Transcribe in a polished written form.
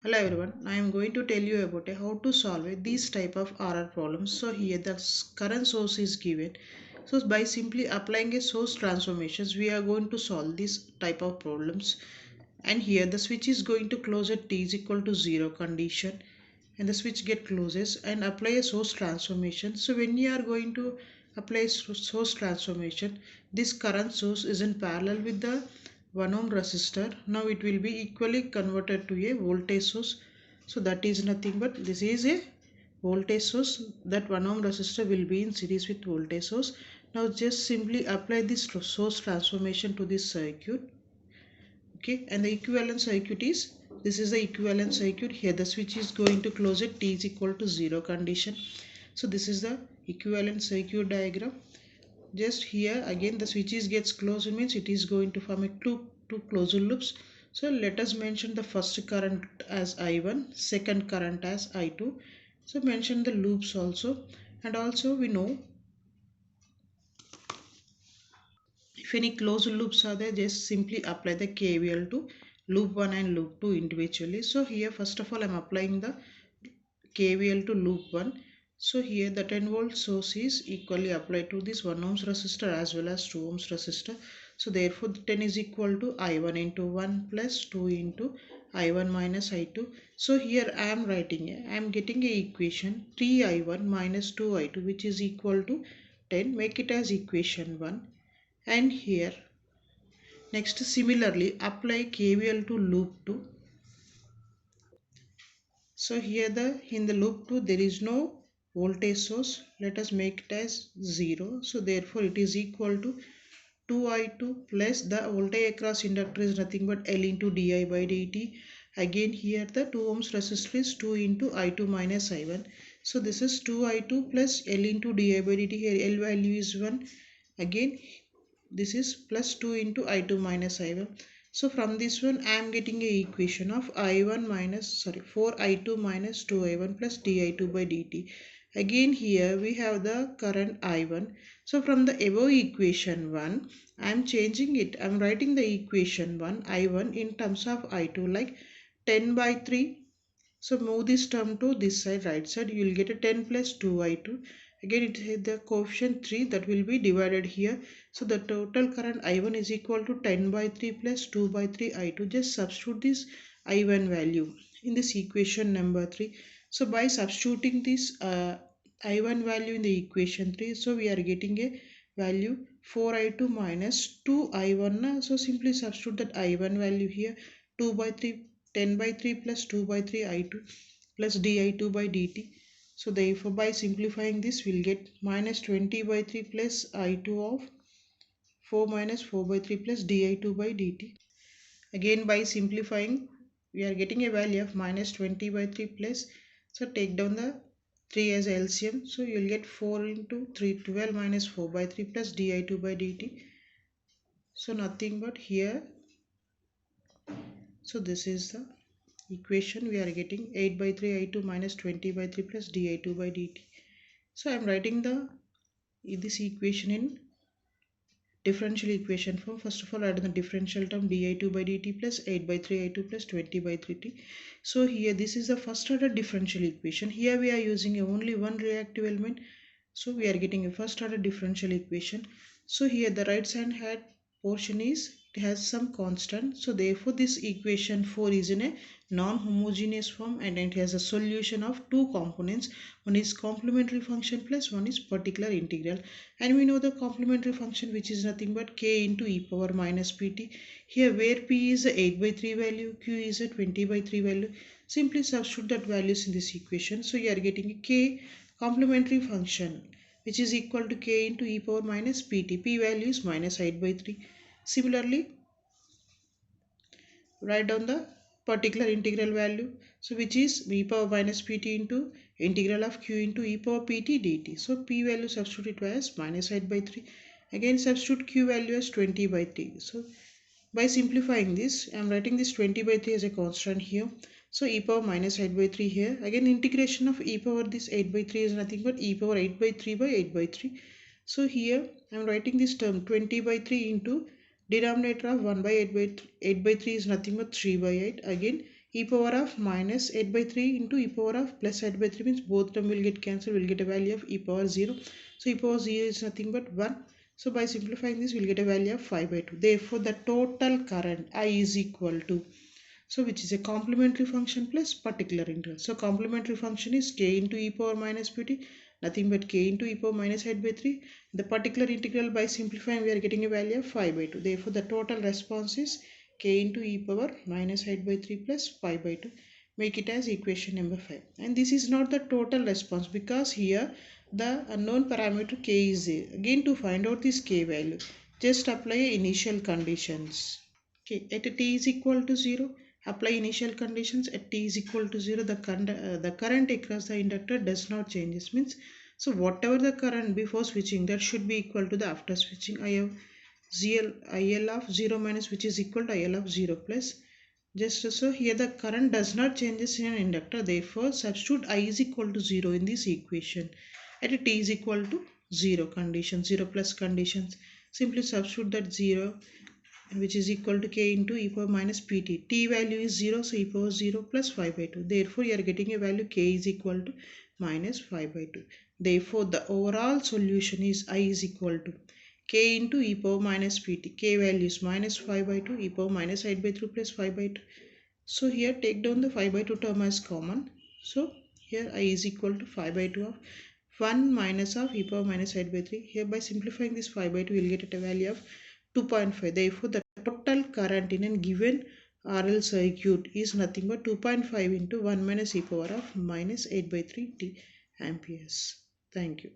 Hello everyone, I am going to tell you about how to solve these type of error problems. So here the current source is given. So by simply applying a source transformations, we are going to solve this type of problems. And here the switch is going to close at t is equal to 0 condition, and the switch get closes and apply a source transformation. So when you are going to apply source transformation, this current source is in parallel with the 1 ohm resistor. Now it will be equally converted to a voltage source. So that is nothing but this is a voltage source, that 1 ohm resistor will be in series with voltage source. Now just simply apply this source transformation to this circuit. Okay, and the equivalent circuit is, this is the equivalent circuit. Here the switch is going to close at t is equal to 0 condition. So this is the equivalent circuit diagram. Just here again the switch is gets closed, means it is going to form a two closed loops. So let us mention the first current as I1, second current as I2. So mention the loops also. And also we know, if any closed loops are there, just simply apply the KVL to loop 1 and loop 2 individually. So here first of all I am applying the KVL to loop 1. So here the 10-volt source is equally applied to this 1 ohms resistor as well as 2 ohms resistor. So therefore the 10 is equal to I1 into 1 plus 2 into I1 minus I2. So here I am writing, I am getting a equation 3I1 minus 2I2 which is equal to 10. Make it as equation 1. And here next similarly apply KVL to loop 2. So here in the loop 2 there is no voltage source. Let us make it as 0. So therefore it is equal to 2I2 plus the voltage across inductor is nothing but L into di by dt. Again here the 2 ohms resistor is 2 into I2 minus I1. So this is 2I2 plus L into di by dt. Here L value is 1. Again this is plus 2 into I2 minus I1. So from this one I am getting a equation of I1 minus 4I2 minus 2I1 plus di2 by dt. Again here we have the current I1. So from the above equation 1 I am changing it. I am writing the equation 1 I1 in terms of I2 like 10 by 3. So move this term to this side, right side, you will get a 10 plus 2I2. Again it is the coefficient 3 that will be divided here. So the total current I1 is equal to 10 by 3 plus 2 by 3 I2. Just substitute this I1 value in this equation number 3. So by substituting this I1 value in the equation 3, so we are getting a value 4I2 minus 2I1. So simply substitute that I1 value here, 2 by 3, 10 by 3 plus 2 by 3 I2 plus di2 by dt. So therefore by simplifying this we'll get minus 20 by 3 plus I2 of 4 minus 4 by 3 plus di2 by dt. Again by simplifying we are getting a value of minus 20 by 3 plus, so take down the 3 as LCM, so you will get 4 into 3 12 minus 4 by 3 plus di2 by dt. So nothing but here, so this is the equation we are getting 8 by 3 I2 minus 20 by 3 plus di2 by dt. So I am writing this equation in differential equation form. First of all add the differential term di2 by dt plus 8 by 3 I2 plus 20 by 3t. So here this is the first order differential equation. Here we are using only one reactive element, so we are getting a first order differential equation. So here the right hand portion is, it has some constant, so therefore this equation 4 is in a non-homogeneous form and it has a solution of two components. One is complementary function plus one is particular integral, and we know the complementary function which is nothing but k into e power minus pt. Here where p is a 8 by 3 value, q is a 20 by 3 value, simply substitute that values in this equation. So you are getting a k complementary function which is equal to k into e power minus pt. P value is minus 8 by 3. Similarly write down the particular integral value, so which is e power minus pt into integral of q into e power pt dt. So p value substitute it as minus 8 by 3. Again substitute q value as 20 by 3. So by simplifying this I am writing this 20 by 3 as a constant here. So e power minus 8 by 3 here. Again integration of e power this 8 by 3 is nothing but e power 8 by 3 by 8 by 3. So here I am writing this term 20 by 3 into denominator of 1 by 8 by 3 is nothing but 3 by 8. Again e power of minus 8 by 3 into e power of plus 8 by 3 means both term will get cancelled. We'll get a value of e power 0. So e power 0 is nothing but 1. So by simplifying this, we'll get a value of 5 by 2. Therefore, the total current I is equal to, so which is a complementary function plus particular integral. So complementary function is k into e power minus pt, nothing but k into e power minus 8 by 3. The particular integral, by simplifying, we are getting a value of 5 by 2. Therefore, the total response is k into e power minus 8 by 3 plus 5 by 2. Make it as equation number 5. And this is not the total response because here the unknown parameter k is there. Again, to find out this k value, just apply initial conditions. Okay, at t is equal to 0, apply initial conditions. At t is equal to 0, the current across the inductor does not change. This means, so whatever the current before switching, that should be equal to the after switching. I have IL of 0 minus, which is equal to IL of 0 plus. Just so here the current does not changes in an inductor. Therefore, substitute I is equal to 0 in this equation. At t is equal to 0 condition, 0 plus conditions. Simply substitute that 0, which is equal to k into e power minus pt. T value is 0, so e power 0 plus 5 by 2. Therefore, you are getting a value k is equal to minus 5 by 2. Therefore, the overall solution is I is equal to k into e power minus pt. K value is minus 5 by 2, e power minus 8 by 3 plus 5 by 2. So here take down the 5 by 2 term as common. So here I is equal to 5 by 2 of 1 minus of e power minus 8 by 3. Here by simplifying this 5 by 2, we will get a value of 2.5. Therefore, the total current in a given RL circuit is nothing but 2.5 into 1 minus e power of minus 8 by 3 t amperes. Thank you.